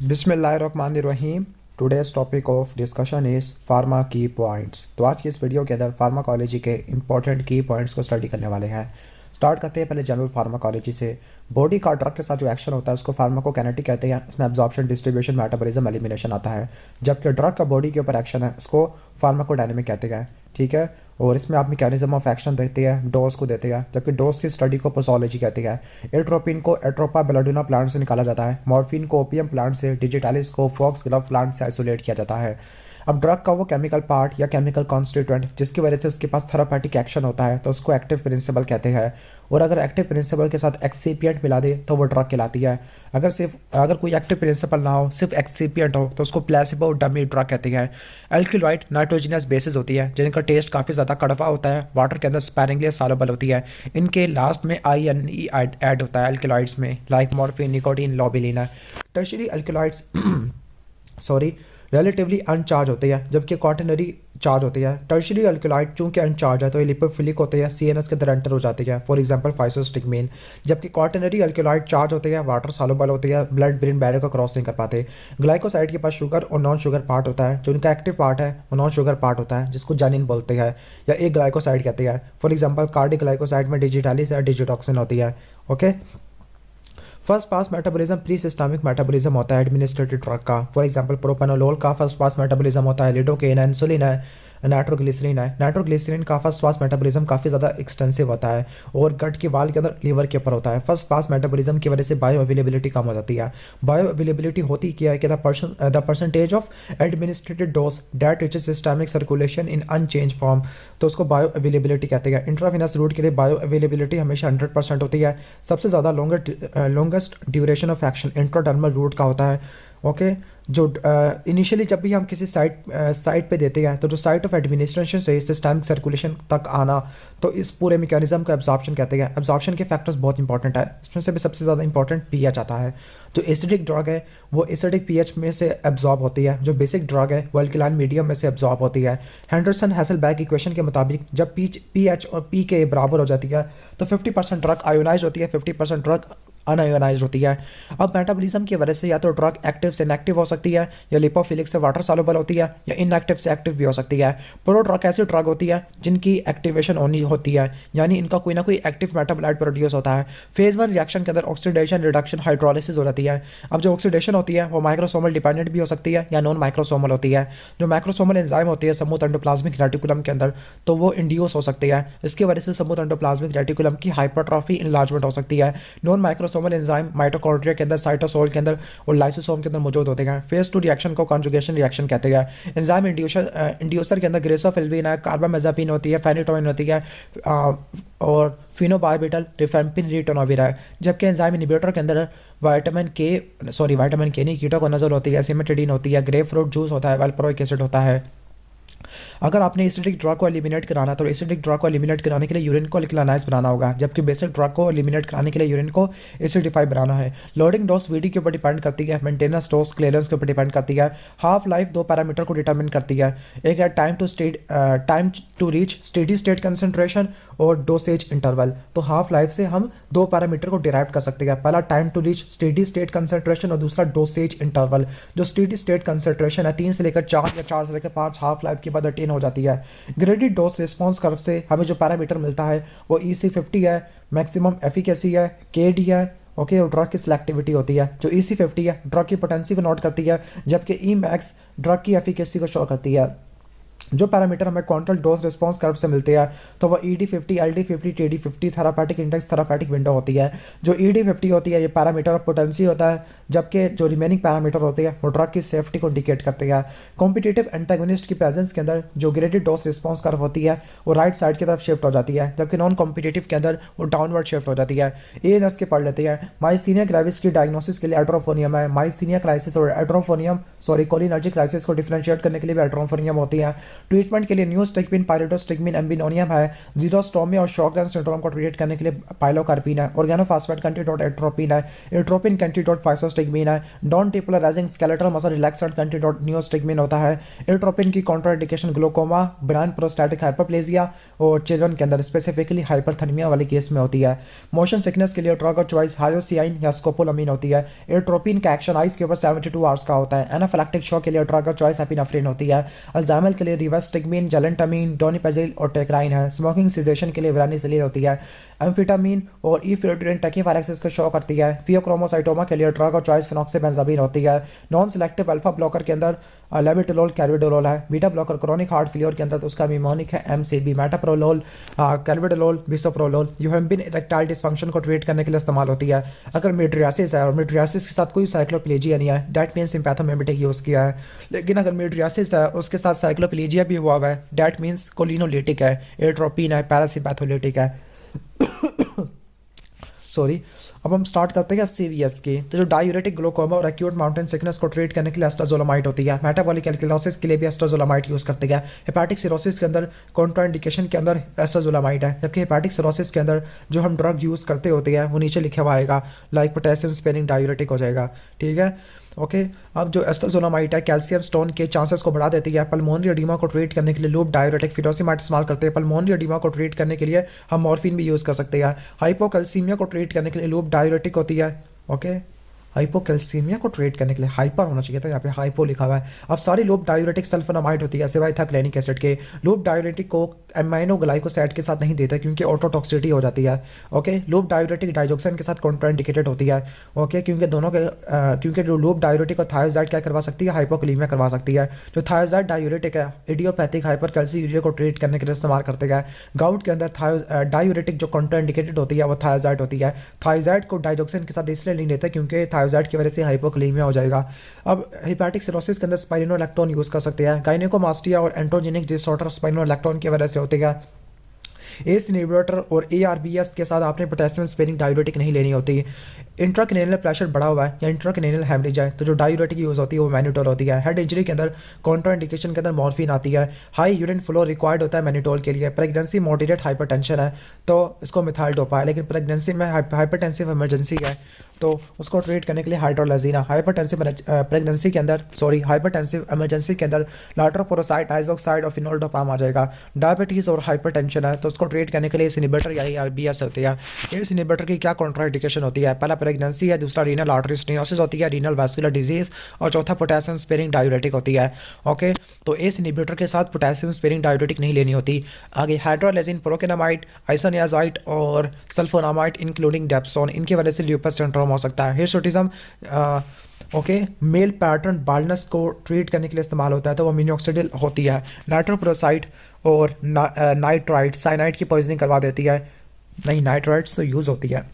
बिस्मिल्लाहिर्रहमानिर्रहीम। Today's topic of discussion is pharma की points. तो आज की इस वीडियो के अंदर फार्माकोलॉजी के इंपॉर्टेंट की पॉइंट्स को स्टडी करने वाले हैं। स्टार्ट करते हैं पहले जनरल फार्माकोलॉजी से। बॉडी का ड्रग के साथ जो एक्शन होता है उसको फार्माकोकाइनेटिक कहते हैं। इसमें एब्जॉर्प्शन, डिस्ट्रीब्यूशन, मेटाबॉलिज्म, एलिमिनेशन आता है। जबकि ड्रग का बॉडी के ऊपर एक्शन है उसको फार्माकोडायनेमिक कहते हैं। ठीक है। और इसमें आप मैकेनिज्म ऑफ एक्शन देते हैं, डोज को देते हैं। जबकि डोज की स्टडी को पोसोलॉजी कहती है। एट्रोपिन को एट्रोपा बेलाडुना प्लांट से निकाला जाता है। मॉर्फिन को ओपियम प्लांट से, डिजिटालिस को फॉक्सग्लोव प्लांट से आइसोलेट किया जाता है। अब ड्रग का वो केमिकल पार्ट या केमिकल कॉन्स्टिट्यूएंट जिसकी वजह से उसके पास थेरापेटिक एक्शन होता है तो उसको एक्टिव प्रिंसिपल कहते हैं। और अगर एक्टिव प्रिंसिपल के साथ एक्सीपिएंट मिला दे तो वो ड्रग कहलाती है। अगर कोई एक्टिव प्रिंसिपल ना हो, सिर्फ एक्सीपिएंट हो, तो उसको प्लेसिबो डमी ड्रग कहते हैं। एल्किलॉइड नाइट्रोजिनस बेसिस होती है जिनका टेस्ट काफ़ी ज़्यादा कड़वा होता है, वाटर के अंदर स्पैरिंगली सॉल्युबल होती है। इनके लास्ट में INE ऐड होता है एल्किलॉइड्स में, लाइक मॉर्फिन, निकोटीन, लोबिलिन है। टर्शियरी एल्किलॉइड्स सॉरी रिलेटिवली अनचार्ज होते हैं जबकि क्वाटरनरी चार्ज होती है। टर्शियरी अल्कलॉइड चूंकि अनचार्ज है तो ये लिपोफिलिक होते हैं, CNS के अंदर एंटर हो जाती है, फॉर एग्जांपल फाइसोस्टिग्मीन। जबकि क्वाटरनरी अल्कलॉइड चार्ज होते हैं, वाटर सॉल्युबल होते हैं, ब्लड ब्रेन बैरियर को क्रॉस नहीं कर पाते। ग्लाइकोसाइड के पास शुगर और नॉन शुगर पार्ट होता है। जो इनका एक्टिव पार्ट है वो नॉन शुगर पार्ट होता है जिसको जानिन बोलते हैं या एक ग्लाइकोसाइड कहते हैं। फॉर एग्जाम्पल कार्डिक ग्लाइकोसाइड में डिजिटालिस या डिजिटॉक्सिन होती है। Okay. First pass metabolism pre systemic metabolism होता है एडमिनिस्ट्रेटिव ड्रग का। फॉर एग्जांपल प्रोपेनोलोल का फर्स्ट पास मेटाबॉलिज्म होता है, लिडोकेन है, इंसुलिन है, नाइट्रोग्लिसरीन है। नाइट्रोग्लिसरीन का फर्स्ट पास मेटाबॉलिज्म काफ़ी ज़्यादा एक्सटेंसिव होता है और गट की वाल के अंदर लीवर के ऊपर होता है। फर्स्ट पास मेटाबॉलिज्म की वजह से बायो अवेलेबिलिटी कम हो जाती है। बायो अवेलेबिलिटी होती क्या है कि the percentage of administered dose that reaches systemic circulation in unchange form, तो उसको बायो अवेलेबिलिटी कहते हैं। इंट्राविनस रूट के लिए बायो अवेलेबिलिटी हमेशा 100% होती है। सबसे ज़्यादा longest duration of action intradermal root का होता है। ओके। जो इनिशियली जब भी हम किसी साइट पे देते हैं तो जो साइट ऑफ एडमिनिस्ट्रेशन से सिस्टमिक सर्कुलेशन तक आना, तो इस पूरे मैकेनिज्म को एब्जॉर्प्शन कहते हैं। एब्जॉर्प्शन के फैक्टर्स बहुत इंपॉर्टेंट है, इसमें से भी सबसे ज़्यादा इंपॉर्टेंट पीएच आता है। जो एसिडिक ड्रग है वो एसिडिक पीएच में से एब्जॉर्ब होती है। जो बेसिक ड्रग है वो अल्कलाइन मीडियम में से एब्जॉर्ब होती है। हेंडरसन हैसलबैग इक्वेशन के मुताबिक जब पीएच और पी के बराबर हो जाती है तो 50% ड्रग आयोनाइज होती है, 50% ड्रग अनआयोनाइज होती है। अब मेटाबॉलिज्म की वजह से या तो ड्रग एक्टिव से इनएक्टिव हो सकती है या लिपोफिलिक से वाटर सॉल्युबल होती है या इनएक्टिव से एक्टिव भी हो सकती है। प्रो ड्रग ऐसी ड्रग होती है जिनकी एक्टिवेशन होनी होती है, यानी इनका कोई ना कोई एक्टिव मेटाबोलाइट प्रोड्यूस होता है। फेज 1 रिएक्शन के अंदर ऑक्सीडेशन, रिडक्शन, हाइड्रोलिसिस हो जाती है। अब जो ऑक्सीडेशन होती है वो माइक्रोसोमल डिपेंडेंट भी हो सकती है या नॉन माइक्रोसोमल होती है। जो माइक्रोसोमल एंजाइम होती है स्मूथ एंडोप्लाज्मिक रेटिकुलम के अंदर, तो वो इंड्यूस हो सकती है। इसकी वजह से स्मूथ एंडोप्लाज्मिक रेटिकुलम की हाइपरट्रॉफी, इनलार्जमेंट हो सकती है। नॉन माइक्रोसोमल एंजाइम माइटोकॉन्ड्रिया के अंदर, साइटोसोल के अंदर और लाइसोसोम के अंदर मौजूद होते हैं। फेज 2 रिएक्शन को कॉन्जुगेशन रिएक्शन कहते हैं। एंजाइम इंड्यूसर के अंदर ग्रेसोफिल्बिन है, कार्बामेजापिन होती है, फेनिटोइन होती है और फिनोबारबिटल, रिफेम्पिन, रिटोनोविर है। जबकि एंजाइम इनहिबिटर के अंदर विटामिन के नहीं, कीटोकोनाजोल होती है, सिमेटिडीन होती है, ग्रेप फ्रूट जूस होता है, वाल्प्रोइक एसिड होता है। अगर आपने एसिडिक ड्रग को एलिमिनेट कराना तो एसिडिक ड्रग को एलिमिनेट कराने के लिए यूरिन को अल्कलाइनाइज बनाना होगा, जबकि बेसिक ड्रग को एलिमिनेट कराने के लिए यूरिन को एसिडिफाई बनाना है। लोडिंग डोज VD के ऊपर डिपेंड करती है, मेंटेनेंस डोज क्लियरेंस के ऊपर डिपेंड करती है। हाफ लाइफ 2 पैरामीटर को डिटरमिन करती है। एक है time to reach steady state concentration और डोसेज इंटरवल। तो हाफ लाइफ से हम 2 पैरामीटर को डिराइव कर सकते हैं। पहला time to reach steady state concentration और दूसरा डोसेज इंटरवल। जो स्टेडी स्टेट कंसंट्रेशन है 3 से लेकर 4 या 4 से लेकर 5 हाफ लाइफ के बाद अटेन हो जाती है। ग्रेडेड डोज रिस्पॉन्स कर्व से हमें जो पैरामीटर मिलता है वो EC50 है, मैक्सिमम एफिकेसी है, KD है। ओके। और ड्रग की सिलेक्टिविटी होती है। जो EC50 है ड्रग की पोटेंसी को नोट करती है, जबकि Emax ड्रग की एफिकेसी को शो करती है। जो पैरामीटर हमें क्वांटल डोज रिस्पांस कर्व से मिलते हैं तो वो ED50, LD50, TD50 therapeutic index, therapeutic window होती है। जो ED50 होती है ये पैरामीटर ऑफ पोटेंसी होता है, जबकि जो रिमेनिंग पैरामीटर होते हैं वो ड्रग की सेफ्टी को इंडिकेट करते हैं। कॉम्पिटिटिव एंटागोनिस्ट की प्रेजेंस के अंदर जो ग्रेडेड डोज रिस्पांस कर्व होती है वो राइट साइड की तरफ शिफ्ट हो जाती है, जबकि नॉन कॉम्पिटिटिव के अंदर वो डाउनवर्ड शिफ्ट हो जाती है। ANS के पढ़ लेते हैं। माइस्थीनिया ग्रेविस की डायग्नोसिस के लिए एड्रोफोनियम है। माइस्थीनिया क्राइसिस और कोलिनर्जिक क्राइसिस को डिफरेंशिएट करने के लिए भी एड्रोफोनियम होती है। ट्रीटमेंट के लिए न्यूस्टिकमिन, पायरिडोस्टिकमिन, एम्बिनोनियम है। जीरोस्टोमिया और शॉकडाउन सिंड्रोम को ट्रीट करने के लिए पाइलोकार्पिन है। ऑर्गेनोफॉस्फेट एंटीडोट एट्रोपिन है। एट्रोपिन का एंटीडोट फाइसोस्टिकमिन है। Non depolarising skeletal muscle relaxant का एंटीडोट न्यूस्टिकमिन होता है। एट्रोपिन की contraindication glaucoma, benign prostatic hyperplasia और चिल्ड्रन के अंदर स्पेसिफिकली हाइपरथर्मिया वाले केस में होती है। मोशन सिकनेस के लिए ड्रग ऑफ चॉइस हायोसियाइन या स्कोपोलामिन होती है। एट्रोपिन का एक्शन आइस के ऊपर 72 आवर्स का होता है। एनाफिलैक्टिक शॉक के लिए ड्रग ऑफ चॉइस एपिनेफ्रिन होती है। अल्जाइमर के लिए रिवास्टिकमिन, जेलेंटामिन, डोनिपेजिल और टेक्राइन है। स्मोकिंग सीजेशन के लिए वेरानिसिलिन होती है। एम्फिटामिन और इफ्यूरिन टैकीफाइलेक्सिस को शो करती है। फियोक्रोमोसाइटोमा के लिए ड्रग ऑफ चॉइस फिनॉक्सीबेंजामीन होती है। नॉन सिलेक्टिव अल्फा ब्लॉकर के अंदर लेविटोलोल, कैल्विडोलोल है। Beta blocker chronic heart failure के अंदर तो उसका मिमोनिक है एमसीबी, मेटाप्रोलोल, कैल्विडोलोल, बिसोप्रोलोल। यूहेम्बिन इरेक्टाइल डिसफंक्शन को ट्रीट करने के लिए इस्तेमाल होती है। अगर मिड्रियासिस है और मिड्रियासिस के साथ कोई साइक्लोप्लेजिया नहीं है, डेट मीन्स सिम्पैथोमिमेटिक यूज़ किया है। लेकिन अगर मिड्रियासिस है उसके साथ साइक्लोप्लेजिया भी हुआ हुआ है, डेट मीन्स कोलिनोलिटिक है, एट्रोपिन है, पैरासिम्पैथोलिटिक है। सॉरी। अब हम स्टार्ट करते हैं सीवीएस की। तो जो डायूरेटिक ग्लूकोमा और एक्यूट माउंटेन सिकनेस को ट्रीट करने के लिए एस्ट्राजोलामाइड होती है। मेटाबॉलिक एल्कलोसिस के लिए भी एस्ट्राजोलामाइड यूज करते हैं। हेपेटिक सिरोसिस के अंदर कॉन्ट्राइंडिकेशन के अंदर एस्ट्राजोलामाइड है, जबकि हेपेटिक सिरोसिस के अंदर जो हम ड्रग यूज करते होते हैं वो नीचे लिखा हुआ आएगा, लाइक पोटेशियम स्पेरिंग डायूरेटिक हो जाएगा। ठीक है, ओके। अब जो एस्ट्राजोलामाइड है कैल्शियम स्टोन के चांसेस को बढ़ा देती है। पल्मोनरी एडिमा को ट्रीट करने के लिए लूप डायूरेटिक फिरोसिमाइड इस्तेमाल करते हैं। पल्मोनरी एडिमा को ट्रीट करने के लिए हम मॉर्फिन भी यूज़ कर सकते हैं। हाइपोकैल्सीमिया को ट्रीट करने के लिए लूप डायूरेटिक होती है। ओके, हाइपोकैल्सीमिया को ट्रीट करने के लिए हाइपर होना चाहिए था, यहाँ पे हाइपो लिखा हुआ है। अब सारी लूप डायूरेटिक सल्फोनामाइड होती है सिवाय थाइक्लेनिक एसिड के। लूप डायूरेटिक को एमाइनो ग्लाइकोसाइड के साथ नहीं देते क्योंकि ऑटोटॉक्सिसिटी हो जाती है। ओके, लूप डायूरेटिक डाइजोक्सिन के साथ कॉन्ट्राइंडिकेटेड होती है। ओके, क्योंकि दोनों के क्योंकि जो लूप डायूरेटिक और थायोजाइड क्या करवा सकती है, हाइपोकलीमिया करवा सकती है। जो थायोजाइड डायूरेटिक है इडियोपैथिक हाइपरकैल्सीयूरिया को ट्रीट करने के लिए इस्तेमाल करते हैं। गाउट के अंदर डायूरेटिक जो कॉन्ट्राइंडिकेटेड होती है वो थायोजाइड होती है। थायोजाइड को डाइजोक्सिन के साथ इसलिए नहीं लेते क्योंकि थायोजाइड की वजह से हाइपोकलीमिया हो जाएगा। अब हेपेटिक सिरोसिस के अंदर स्पाइनोलैक्टोन यूज कर सकते हैं। गायनेकोमास्टिया और एंड्रोजेनिक डिसऑर्डर स्पाइनोलैक्टोन की वजह से होते हैं। एस इनहिबिटर और एआरबीएस के साथ आपने पोटेशियम स्पेरिंग डायूरेटिक नहीं लेनी होती। इंट्राक्रेनियल प्रेशर बढ़ा हुआ है या इंट्राक्रेनियल हेमरेज है तो जो डायूरेटिक यूज होती है वो मैनिटोल होती है। हेड इंजरी के अंदर कॉन्ट्राइंडिकेशन के अंदर मॉर्फिन आती है। हाई यूरिन फ्लो रिक्वायर्ड होता है मैनिटोल के लिए। प्रेगनेंसी मॉडरेट हाइपरटेंशन है तो इसको मिथाइल डोपा है, लेकिन प्रेगनेंसी में हाइपरटेंसिव इमरजेंसी है तो उसको ट्रीट करने के लिए हाइड्रोलाजीना। हाइपरटेंसिव प्रेगनेंसी के अंदर हाइपरटेंसिव इमरजेंसी के अंदर लाट्रोपोरोसाइड, आइजोक्साइड और फिनोल्डोपाम आ जाएगा। डायबिटीज और हाइपरटेंशन है तो उसको ट्रीट करने के लिए एस इनहिबिटर या एआरबीएस होती है। एस इनहिबिटर की क्या कॉन्ट्राइंडिकेशन होती है? पहला प्रेगनेंसी है, दूसरा रीनल आर्टरी स्टेनोसिस होती है, रीनल वास्कुलर डिजीज, और चौथा पोटेशियम स्पेरिंग डायूरेटिक होती है। ओके, तो एस इनहिबिटर के साथ पोटेशियम स्पेरिंग डायूरेटिक नहीं लेनी होती। आगे हाइड्रोलेजिन, प्रोकेनामाइड, आइसोनियाजाइड और सल्फोनामाइड इंक्लूडिंग डेप्सोन, इनकी वजह से ल्यूपस सिंड्रोम हो सकता है। Hirsutism okay, male pattern baldness को ट्रीट करने के लिए इस्तेमाल होता है तो वो मिनोक्सिडिल होती है। नाइट्रोप्रोसाइड और नाइट्राइड साइनाइड की पॉइजनिंग करवा देती है। नहीं, नाइट्राइड्स तो यूज़ होती है।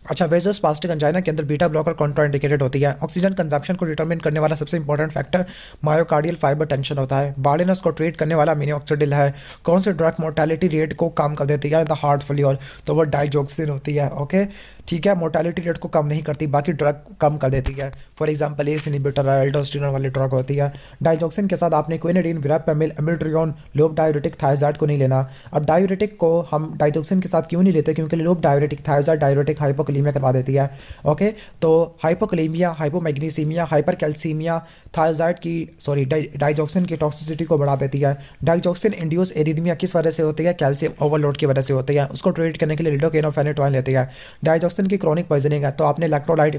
अच्छा, वेजोस्पास्टिक एंजाइना के अंदर बीटा ब्लॉकर कॉन्ट्राइंडिकेटेड होती है। ऑक्सीजन कंजम्पशन को डिटरमिन करने वाला सबसे important factor myocardial fibre tension होता है। बार्डिनस को ट्रीट करने वाला मिनोक्सिडिल है। कौन से ड्रग मोर्टेलिटी रेट को कम कर देती है द हार्ट फेलियर, तो वो डाइजोक्सिन होती है। ओके, ठीक है, मोर्टेलिटी रेट को कम नहीं करती, बाकी ड्रग कम कर देती है। For example ACE inhibitor, aldosterone वाली ड्रग होती है। डाइजोक्सिन के साथ आपने क्विनिडीन, विरापेमिल, एमिल्ट्रियोन, लोब डायूरेटिक, थायोजाइड को नहीं लेना। अब डायूरेटिक को हम डाइजोक्सिन के साथ क्यों नहीं लेते? क्योंकि लोब डायूरेटिक, थायोजाइड डायूरेटिक हाइपोकलीमिया करवा देती है। ओके, तो हाइपोकलीमिया, हाइपोमैग्नीसीमिया, हाइपरकैल्सीमिया थायोजाइड की डाइजोक्सिन की टॉक्सिसिटी को बढ़ा देती है। डाइजोक्सिन इंड्यूस एरिथमिया किस वजह से होती है? कैल्शियम ओवरलोड की वजह से होती है। उसको ट्रीट करने के लिए लिडोकेन और फेनेटोइन लेते हैं। डाइजोक्सिन की क्रॉनिक पॉइजनिंग है तो आपने इलेक्ट्रोलाइट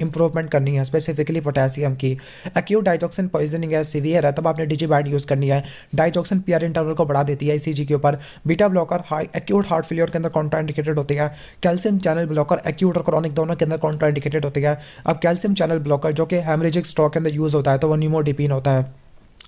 इंप्रूवमेंट करनी है, स्पेसिफिकली पोटेशियम की। एक्यूट डाइजोक्सिन पॉइजनिंग है, सीवियर है, तब आपने डिजिबाइड यूज़ करनी है। डाइजोक्सिन पीआर इंटरवल को बढ़ा देती है ईसीजी के ऊपर। Beta blocker acute heart failure के अंदर कॉन्ट्राइंडिकेटेड होती है। कैल्शियम चैनल ब्लॉकर एक्यूट और क्रॉनिक दोनों के अंदर कॉन्ट्राइंडिकेटेड होती है। अब कैल्शियम चैनल ब्लॉकर जो कि हेमरेजिक स्ट्रोक के अंदर यूज़ होता है तो वो निमोडिपिन होता है।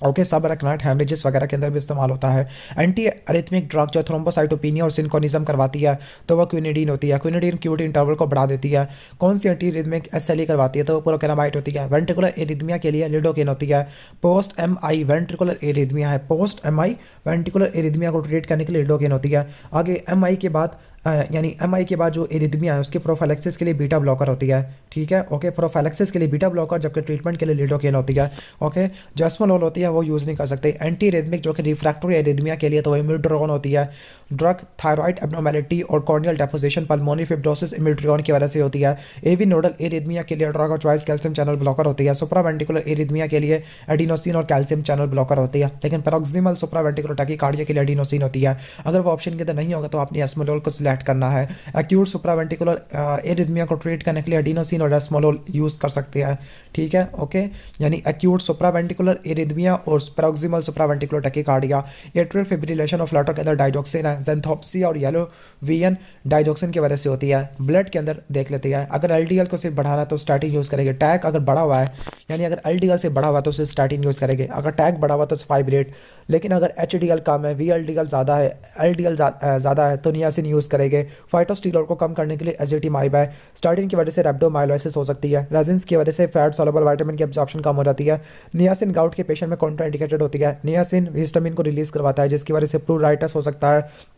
ओके, सब अरेकनाइट हेमरेजेस वगैरह के अंदर भी इस्तेमाल होता है। एंटी अरिथमिक ड्रग जो थ्रोम्बोसाइटोपिनिया और सिंकोनिज्म करवाती है तो वह क्विनिडीन होती है। क्विनिडीन क्यूट इंटरवल को बढ़ा देती है। कौन सी एंटी अरिथमिक एसएलई करवाती है? तो वो प्रोकेनामाइड होती है। वेंट्रिकुलर एरिथमिया के लिए लिडोकेन होती है। पोस्ट एमआई वेंट्रिकुलर एरिथमिया है, पोस्ट एमआई वेंट्रिकुलर एरिथमिया को ट्रीट करने के लिए लिडोकेन होती है। आगे एमआई के बाद यानी एमआई के बाद जो एरिथमिया है उसकी प्रोफाइलेक्सिस के लिए बीटा ब्लॉकर होती है, ठीक है। ओके, प्रोफाइलेक्सिस के लिए बीटा ब्लॉकर, जबकि ट्रीटमेंट के लिए लिडोकेन होती है। ओके, जो एस्मोलोल होती है वो यूज़ नहीं कर सकते। एंटी रेथमिक जो कि रिफ्रैक्टरी एरिथमिया के लिए तो इमिड्रोन होती है। ड्रग थायराइड एब्नॉर्मेलिटी और कॉर्नियल डेपोजिशन पल्मोनी फिब्रोसिस इमिड्रोन की वजह से होती है। एवी नोडल एरिथमिया के लिए drug of choice calcium channel blocker होती है। सुप्रावेंटिकुलर एरिथमिया के लिए एडिनोसिन और कैल्शियम चैनल ब्लॉकर होती है। लेकिन पैरोक्सिमल सुप्रावेंटिकुलर टैकीकार्डिया के लिए एडिनोसिन होती है। अगर वो ऑप्शन के अंदर नहीं होगा तो आपने एस्मोलोल को सिलेक्ट करना है। एक्यूट सुप्रावेंटिकुलर एरिथमिया को ट्रीट करने के लिए एडिनोसिन और एस्मोलोल यूज़ कर सकते हैं, ठीक है। ओके, यानी एक्यूट सुप्रावेंटिकुलर एरिथमिया और paroxysmal supraventricular tachycardia. Atrial fibrillation of flutter के अंदर डाइडोक्सिन है, ज़ेंथोप्सिया और येलो वीएन डाइडोक्सिन की वजह से होती है। ब्लड के अंदर देख लेते हैं, अगर एलडीएल को सिर्फ बढ़ाना है तो स्टैटिन यूज़ करेंगे। टैग अगर बढ़ा हुआ है, यानी अगर एलडीएल से बढ़ा हुआ है तो सिर्फ स्टैटिन यूज़ करेंगे। अगर टैग बढ़ा हुआ तो फाइब्रेट। लेकिन अगर एचडीएल कम है, वीएलडीएल ज़्यादा है, एलडीएल ज़्यादा है तो नियासिन यूज़ करेंगे। फाइटोस्टेरोल को कम करने के लिए एजिटिमाइब है। स्टार्टिन की वजह से रेब्डोमाइलोसिस हो सकती है। रेजिन्स की वजह से फैट सॉल्युबल विटामिन की एब्जॉर्प्शन कम हो जाती है। नियासिन गाउट के पेशेंट में कॉन्ट्राइंडिकेटेड होती है। नियासिन हिस्टामिन को रिलीज करवाता है जिसकी वजह से प्लूराइटिस हो सकता है।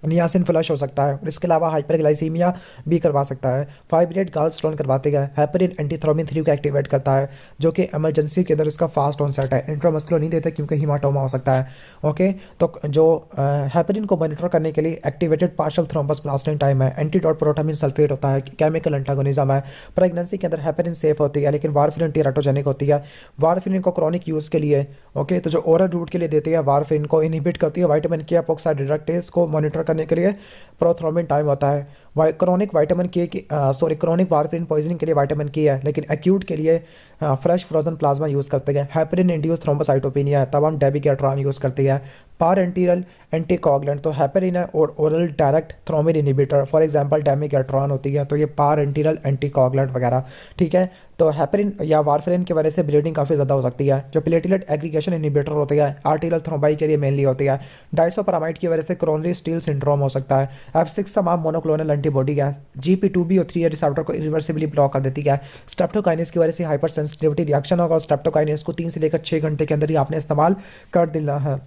नियासिन फ्लश हो सकता है और इसके अलावा हाइपरग्लाइसीमिया भी करवा सकता है। फाइब्रेट गालस्टोन करवाते हैं। हेपरिन एंटीथ्रोमिन 3 को एक्टिवेट करता है जो कि इमरजेंसी के अंदर इसका फास्ट ऑनसेट है। इंट्रामस्कुलर नहीं देते क्योंकि हीमाटोमा हो सकता है। ओके, तो जो हेपरिन को मॉनिटर करने के लिए एक्टिवेटेड पार्शियल थ्रोम्बस प्लास्टिन टाइम है। एंटीडोट प्रोटामिन सल्फेट होता है, केमिकल एंटागोनिज्म है। प्रेगनेंसी के अंदर हेपरिन सेफ होती है लेकिन वारफिन टेराटोजेनिक होती है। वारफिन को क्रॉनिक यूज़ के लिए, ओके, तो जो ओरल रूट के लिए देते हैं वारफिन को इनहिबिट करती है विटामिन के एपॉक्साइड रिडक्टेज को मॉनिटर करने के लिए प्रोथ्रोम्बिन टाइम होता है। क्रॉनिक विटामिन के की क्रॉनिक वारफिन पॉइजनिंग के लिए विटामिन के है, लेकिन एक्यूट के लिए फ्रेश फ्रोजन प्लाज्मा यूज़ करते हैं। हेपरिन इंड्यूस थ्रोम्बोसाइटोपेनिया है तब हम डेबिगेट्रॉन यूज़ करते हैं। पार एंटीरल एंटीकोगुलेंट तो हेपरिन है और oral direct thrombin inhibitor for example dabigatran होती है, तो ये पार एंटीरल एंटीकोगुलेंट वगैरह, ठीक है। तो हेपरिन या वारफरिन की वजह से ब्लीडिंग काफ़ी ज़्यादा हो सकती है। जो प्लेटलेट एग्रीगेशन इनहिबिटर होती है आर्टिरल थ्रोम्बाई के लिए मेनली होती है। डाइसोपरामाइड की वजह से क्रोनरी स्टील सिंड्रोम हो सकता है। F6 तमाम मोनोक्लोनल एंटीबॉडी है। GP2B और 3A रिसेप्टर को इरिवर्सिबली ब्लॉक कर देती है। स्ट्रेप्टोकाइनेस की वजह से हाइपर सेंसिटिविटी रिएक्शन होगा और स्ट्रेप्टोकाइनेस को 3 से लेकर 6 घंटे के अंदर ही आपने इस्तेमाल कर देना है।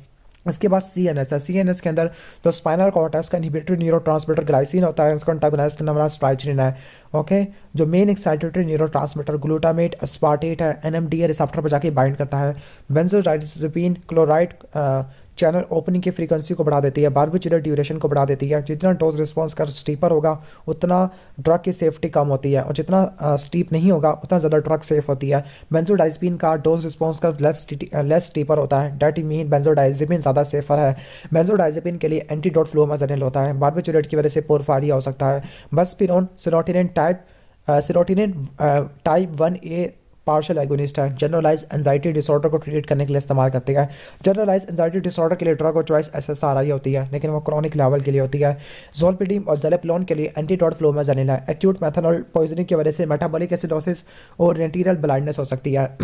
इसके बाद CNS है। CNS के अंदर जो स्पाइनल कॉर्टेक्स का इनहिबिटरी न्यूरोट्रांसमीटर ग्लाइसिन होता है, इसका एंटागोनिस्ट नाम स्ट्राइचिन है। ओके, जो मेन एक्साइटेटरी न्यूरोट्रांसमीटर ग्लूटामेट अस्पार्टेट है, NMDA रिसेप्टर पर जाके बाइंड करता है। बेंजोडाइज़ेपिन क्लोराइड चैनल ओपनिंग की फ्रीक्वेंसी को बढ़ा देती है। बारबिचुलर ड्यूरेशन को बढ़ा देती है। जितना डोज रिस्पॉन्स का स्टीपर होगा उतना ड्रग की सेफ्टी कम होती है और जितना स्टीप नहीं होगा उतना ज़्यादा ड्रग सेफ होती है। बेंजोडाइज़ेपिन का डोज रिस्पॉन्स का लेस स्टीपर होता है, डेट मीन बेंजोडाइज़ेपिन ज़्यादा सेफर है। बेंजोडाइज़ेपिन के लिए एंटीडोट फ्लोमाजेनिल होता है। बारबिचुलेट की वजह से पोरफायरिया हो सकता है। Buspirone serotonin type 1A partial agonist है। जनरलाइज एंजाइटी डिसऑर्डर को ट्रीट करने के लिए इस्तेमाल करते हैं। जनरलाइज एंजाइटी डिसऑर्डर के लिए ड्रग और चॉइस SSRI होती है लेकिन वो क्रॉनिक लेवल के लिए होती है। जोलपिडिम और ज़ेलेप्लोन के लिए एंटीडोट फ्लोमाजेनिल है। एक्यूट मेथनॉल पॉइजनिंग की वजह से मेटाबॉलिक एसिडोसिस और रेटिनल ब्लाइंडनेस हो सकती है।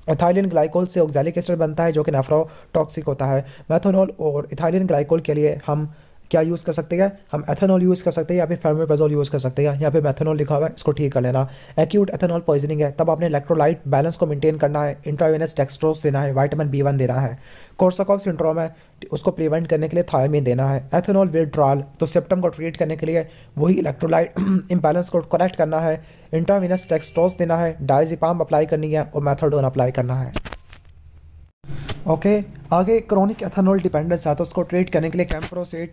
इथाइलिन ग्लाइकोल से ऑक्सैलिक एसिड बनता है जो कि नेफ्रोटॉक्सिक होता है। मेथनॉल और इथाइलिन ग्लाइकोल के लिए हम क्या यूज़ कर सकते हैं, हम एथेनॉल यूज़ कर सकते हैं या फिर फेर्मोपेजोल यूज़ कर सकते हैं। यहाँ पे मेथनॉल लिखा हुआ है, इसको ठीक कर लेना। एक्यूट एथेनॉल पॉइजनिंग है तब आपने इलेक्ट्रोलाइट बैलेंस को मेंटेन करना है। इंट्रावेनस डेक्सट्रोज देना है, विटामिन B1 देना है। कोर्साकॉफ सिंड्रोम है, उसको प्रिवेंट करने के लिए थायमिन देना है। एथेनॉल विड्रॉल तो सिम्टम को ट्रीट करने के लिए वही इलेक्ट्रोलाइट इम्बैलेंस को करेक्ट करना है। इंट्रावेनस डेक्सट्रोज देना है, डायज़ेपाम अप्लाई करनी है और मेथाडोन अप्लाई करना है। ओके, आगे क्रोनिक एथेनॉल डिपेंडेंस है तो उसको ट्रीट करने के लिए कैम्प्रोसेट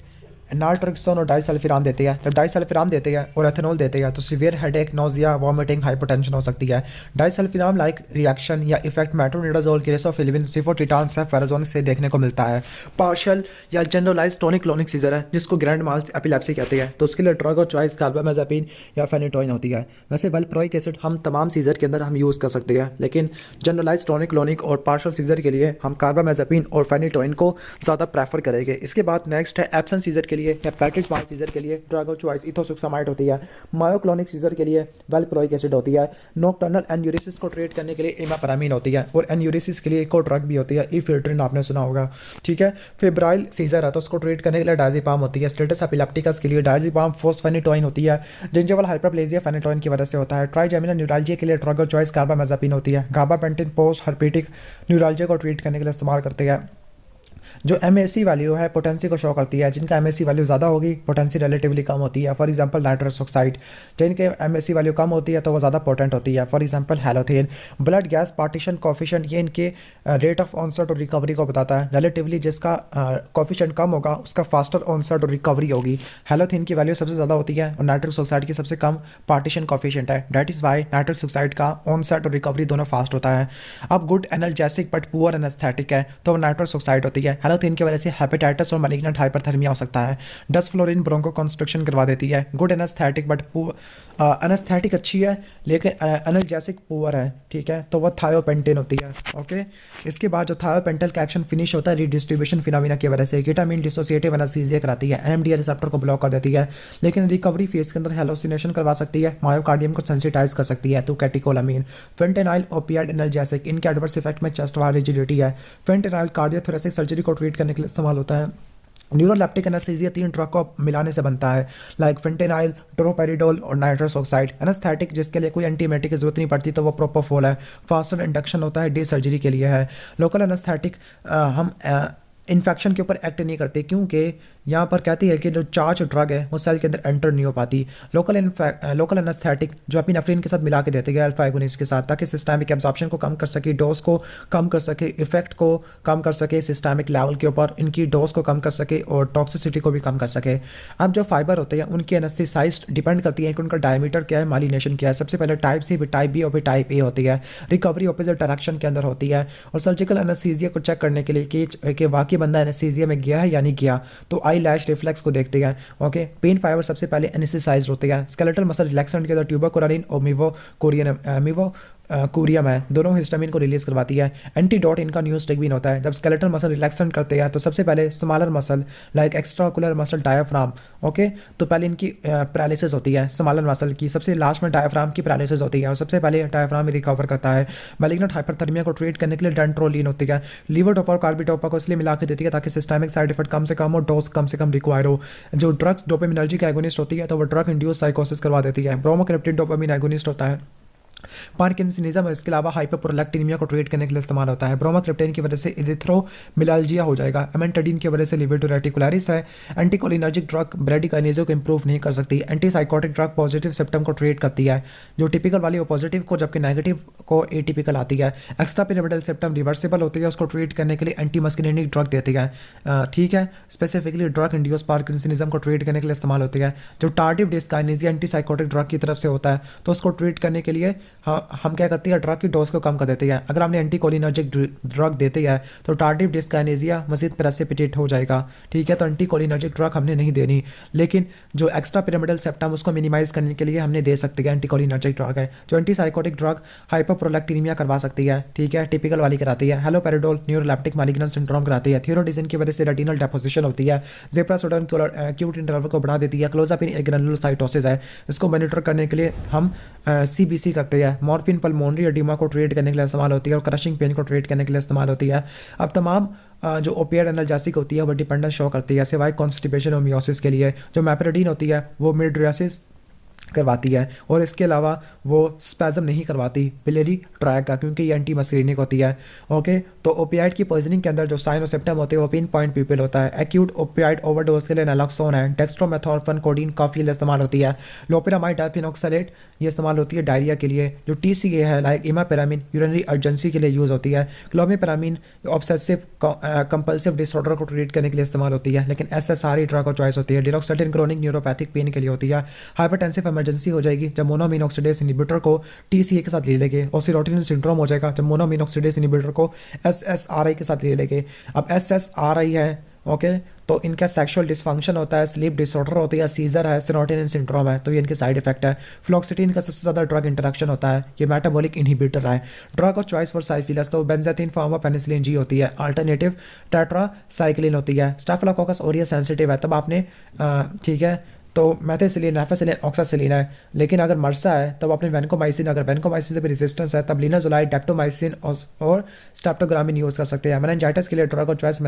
नाल्ट्रोक्सोन और डाइसल्फिराम देते हैं। जब डाइसल्फिराम देते हैं और एथेनॉल देते हैं तो severe headache, nausea, vomiting, hypotension हो सकती है। डाइसल्फिराम लाइक रिएक्शन या इफेक्ट मेट्रोनिडाजोल के रेसोफिलिविन सिफोटिटान सेफेराजोन से देखने को मिलता है। पार्शियल या जनरलाइज टोनिक क्लोनिक सीजर है जिसको ग्रैंड माल एपिलेप्सी कहते हैं, तो उसके लिए ड्रग और चॉइस कार्बामेज़ापिन या फेनिटोइन होती है। वैसे वेलप्रोइक एसिड हम तमाम सीजर के अंदर हम यूज़ कर सकते हैं, लेकिन जनरलाइज टोनिक क्लोनिक और पार्शियल सीजर के लिए हम कार्बामेज़ापिन और फेनिटोइन को ज़्यादा प्रेफर करेंगे। इसके बाद नेक्स्ट है एब्सेंट सीजर के लिए या पैट्रिक स्मार्ट सीजर के लिए ड्रग ऑफ चॉइस इथोसुक्सामाइड होती है। मायोक्लोनिक सीजर के लिए वेलप्रोइक एसिड होती है। नोक्टर्नल एन्यूरिसिस को ट्रीट करने के लिए इमापेरामिन होती है और एन्यूरिसिस के लिए एक और ड्रग भी होती है इफिल्ट्रिन, आपने सुना होगा, ठीक है। फेब्राइल सीजर है तो उसको ट्रीट करने के लिए डायज़ेपाम होती है। स्टेटस एपिलेप्टिकस के लिए डायज़ेपाम फोस्फेनिटोइन होती है। जिंजिवल हाइपरप्लेजिया फेनिटोइन की वजह से होता है। ट्राइजेमिनल न्यूरालजिया के लिए ड्रग ऑफ चॉइस कार्बामेज़ापिन होती है। गाबापेंटिन पोस्ट हर्पेटिक न्यूरालजिया को ट्रीट करने के लिए इस्तेमाल करते हैं। जो MAC वैल्यू है पोटेंसी को शो करती है, जिनका MAC वैल्यू ज़्यादा होगी पोटेंसी रिलेटिवली कम होती है। फॉर एग्जांपल नाइट्रस ऑक्साइड, जिनके MAC वैल्यू कम होती है तो वो ज़्यादा पोटेंट होती है। For example हैलोथेन। Blood gas partition coefficient, ये इनके रेट ऑफ ऑनसेट और रिकवरी को बताता है। रिलेटिवली जिसका कोफिशिएंट कम होगा उसका फास्टर ऑनसेट और रिकवरी होगी। हैलोथेन की वैल्यू सबसे ज़्यादा होती है और नाइट्रस ऑक्साइड की सबसे कम पार्टीशन कोफिशिएंट है। That is why nitrous oxide का ऑनसेट और रिकवरी दोनों फास्ट होता है। अब good analgesic but poor anaesthetic है तो वो नाइट्रस ऑक्साइड होती है। हैलोथेन की वजह से हेपेटाइटिस और मैलिग्नेंट हाइपरथर्मिया हो सकता है। डसफ्लोरिन ब्रोंको कंस्ट्रक्शन करवा देती है। गुड एनेस्थेटिक बट एनेस्थेटिक अच्छी है लेकिन एनाल्जेसिक पुअर है, ठीक है, तो वह थायोपेंटेन होती है। ओके, इसके बाद जो थायोपेंटल का एक्शन फिनिश होता है रीडिस्ट्रीब्यूशन फिनोमिना की वजह से। केटामीन डिसोसिएटिव एनेस्थीसिया कराती है, NMDA रिसेप्टर को ब्लॉक कर देती है, लेकिन रिकवरी फेज के अंदर हेलोसिनेशन करवा सकती है, मायोकार्डियम को सेंसिटाइज कर सकती है। तो कैटिकोलामीन। फेंटेनाइल ओपियाइड एनाल्जेसिक, इनके एडवर्स इफेक्ट में चेस्ट वार रिजिडिटी है। फेंटेनाइल कार्डियोथोरेसिक सर्जरी को ट्रीट करने के लिए इस्तेमाल होता है। न्यूरोलेप्टिक एनेस्थीसिया 3 ड्रग को मिलाने से बनता है, लाइक फेंटेनाइल, ड्रोपेरिडोल और नाइट्रस ऑक्साइड। एनेस्थेटिक जिसके लिए कोई एंटीमेटिक की जरूरत नहीं पड़ती तो वो प्रोपोफोल है। फास्टर इंडक्शन होता है, डे सर्जरी के लिए है। लोकल एनेस्थेटिक हम इन्फेक्शन के ऊपर एक्ट नहीं करते क्योंकि यहाँ पर कहती है कि जो चार्ज ड्रग है वो सेल के अंदर एंटर नहीं हो पाती। लोकल एनेस्थेटिक जो एपिनेफ्रिन के साथ मिला के देते हैं अल्फा एगोनिस्ट के साथ, ताकि सिस्टमिक एब्जॉर्प्शन को कम कर सके, डोज को कम कर सके, इफेक्ट को कम कर सके सिस्टमिक लेवल के ऊपर, इनकी डोज को कम कर सके और टॉक्सिसिटी को भी कम कर सके। अब जो फाइबर होते हैं उनकी एनेस्थेसाइज डिपेंड करती है कि उनका डायमीटर क्या है, माइलिनेशन क्या है। सबसे पहले टाइप सी, टाइप बी और फिर टाइप ए होती है। रिकवरी ऑपोजिट डायरेक्शन के अंदर होती है। और सर्जिकल एनेस्थीसिया को चेक करने के लिए कि वाकई बंदा एनेस्थीसिया में गया है या नहीं गया, तो आई लैश रिफ्लेक्स को देखते हैं। ओके, पेन फाइबर सबसे पहले एनेस्थेसाइज होते हैं। स्केलेटल मसल रिलैक्सेंट के अंदर ट्यूबरकुलिन और मिवोकोरियम है, दोनों हिस्टामिन को रिलीज करवाती है। एंटीडोट इनका न्यूस्टिग्विन होता है। जब स्केलेटल मसल रिलैक्सेंट करते हैं तो सबसे पहले smaller muscle like extraocular muscle diaphragm, okay, तो पहले इनकी पैरालिसिस होती है स्मॉलर मसल की, सबसे लास्ट में डायाफ्राम की पैरालिसिस होती है और सबसे पहले डायाफ्राम ही रिकवर करता है। मैलिग्नेंट हाइपरथर्मिया को ट्रीट करने के लिए डेंट्रोलिन होती है। लीवोडोपा और कार्बिडोपा को इसलिए मिला के देती है ताकि सिस्टमिक साइड इफेक्ट कम से कम और डोज कम से कम रिक्वायर हो। जो ड्रग्स डोपामिनर्जिक एगोनिस्ट होती है तो वो ड्रग इंड्यूस साइकोसिस करवा देती है। ब्रोमोक्रिप्टिन डोपामिन एगोनिस्ट होता है। पार्किंसनिज्म है, इसके अलावा हाइपरप्रोलैक्टिनिमिया को ट्रीट करने के लिए इस्तेमाल होता है। ब्रोमोक्रिप्टेन की वजह से इरिथ्रोमिलाल्जिया हो जाएगा। एमेंटाडीन की वजह से लिबिडो रेटिकुलरिस है। एंटीकोलिनर्जिक ड्रग ब्रेडिकाइनेजो को इंप्रूव नहीं कर सकती। एंटीसाइकोटिक ड्रग पॉजिटिव सिम्टम को ट्रीट करती है, जो टिपिकल वाली वो पॉजिटिव को, जबकि नेगेटिव को एटिपिकल आती है। एक्स्ट्रा पिरामिडल सिम्टम रिवर्सिबल होती है, उसको ट्रीट करने के लिए एंटी मस्किनिक ड्रग देती है, ठीक है, स्पेसिफिकली ड्रग इंड्यूस पार्किंसनिज्म को ट्रीट करने के लिए इस्तेमाल होती है। जो टार्डिव डिस्काइनेसिया एंटीसाइकोटिक ड्रग की तरफ से होता है तो उसको ट्रीट करने के लिए हम क्या करती है, ड्रग की डोज को कम कर देती है। अगर हमने एंटीकोलिनर्जिक ड्रग देती है तो टार्डिव डिस्काइनेसिया मजीद प्रेसिपिटेट हो जाएगा, ठीक है, तो एंटीकोलिनर्जिक ड्रग हमने नहीं देनी। लेकिन जो एक्स्ट्रा पिरामिडल सेप्टम उसको मिनिमाइज करने के लिए हमने दे सकते हैं एंटीकोलिनर्जिक ड्रग है। जो एंटीसाइकोटिक ड्रग हाइपरप्रोलैक्टिनिमिया करवा सकती है, ठीक है, टिपिकल वाली कराती है। हेलोपेरिडोल न्यूरोलेप्टिक मैलिग्नेंट सिंड्रोम कराती है। थियोरोडिजिन की वजह से रेटिनल डेपोजिशन होती है। ज़ेप्रासोडन क्यूट इंटरवल को बढ़ा देती है। क्लोजापिन एक ग्रैनुलोसाइटोसिस है, इसको मॉनिटर करने के लिए हम CBC करते हैं। मॉर्फिन पल्मोनरी एडिमा को ट्रीट करने के लिए इस्तेमाल होती है और क्रशिंग पेन को ट्रीट करने के लिए इस्तेमाल होती है। अब तमाम जो ओपियाइड एनाल्जेसिक होती है वो डिपेंडेंस शो करती है, सिवाय कॉन्स्टिपेशन और मियोसिस के लिए। जो मैपेरिडीन होती है वो मिड्रियासिस करवाती है और इसके अलावा वो स्पैज़म नहीं करवाती बिलियरी ट्रैक का, क्योंकि ये एंटी मस्करीनिक होती है। ओके, तो ओपियाइड की पॉइजनिंग के अंदर जो साइन और सिम्टम होते हैं वो पिन पॉइंट पीपल होता है। एक्यूट ओपियाइड ओवरडोज के लिए नैलॉक्सोन है। डेक्स्ट्रोमेथोर्फन कोडीन काफ़ी इस्तेमाल होती है। लोपिरामाइड डाइफिनॉक्सलेट ये इस्तेमाल होती है डायरिया के लिए। जो TCA है लाइक इमापेरामिन यूरिनरी अर्जेंसी के लिए यूज़ होती है। क्लोमिपेरामिन ऑब्सेसिव कंपल्सिव डिसऑर्डर को ट्रीट करने के लिए इस्तेमाल होती है, लेकिन SSRI ड्रग को चॉइस होती है। डिलॉक्सटिन क्रोनिक न्यूरोपैथिक पेन के लिए होती है। हाइपरटेंसिव इमरजेंसी हो जाएगी जब मोनोअमीन ऑक्सीडेज इनहिबिटर को TCA के साथ ले लेंगे। और सीरोटोनिन सिंड्रोम हो जाएगा जब मोनोअमीन ऑक्सीडेज इनहिबिटर को SSRI के साथ ले लेंगे। अब SSRI है, ओके, तो इनका सेक्सुअल डिसफंक्शन होता है, स्लीप डिसऑर्डर होती है, सीजर है, सीरोटोनिन सिंड्रोम है, तो ये इनके साइड इफेक्ट है। फ्लोक्सिटिन का सबसे ज़्यादा ड्रग इंटरेक्शन होता है, ये मेटाबॉलिक इनहिबिटर है। ड्रग ऑफ चॉइस फॉर साइफिलस तो benzathine form of penicillin G होती है। अल्टरनेटिव टेट्रासाइक्लिन होती है। स्टाफिलोकोकस ऑरियस सेंसिटिव है, तब आपने ठीक है, तो मेथिसिलिन, नेफेसिलिन, ऑक्सासिलिन है। लेकिन अगर मर्सा है तब आपने वेनकोमाइसिन, अगर वेनकोमाइसिन से भी रेजिस्टेंस है तब लिनाजोलाइड, डेप्टोमाइसिन और स्टेप्टोग्रामिन यूज़ कर सकते हैं। मेनिंजाइटिस के लिए ड्रग ऑफ चॉइस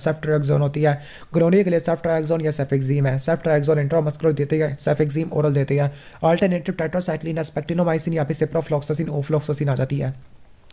सेफ्ट्रियाक्सोन होती है। गोनोरिया के लिए सेफ्ट्रियाक्सोन या सेफेक्सिम है। सेफ्ट्रियाक्सोन इंट्रामस्कुलर देते हैं, सेफेक्सिम ओरल देते हैं। अल्टरनेटिव टेट्रासाइक्लिन, स्पेक्टिनोमाइसिन या फिर सिप्रोफ्लॉक्सासिन, ओफ्लॉक्सासिन आ जाती है।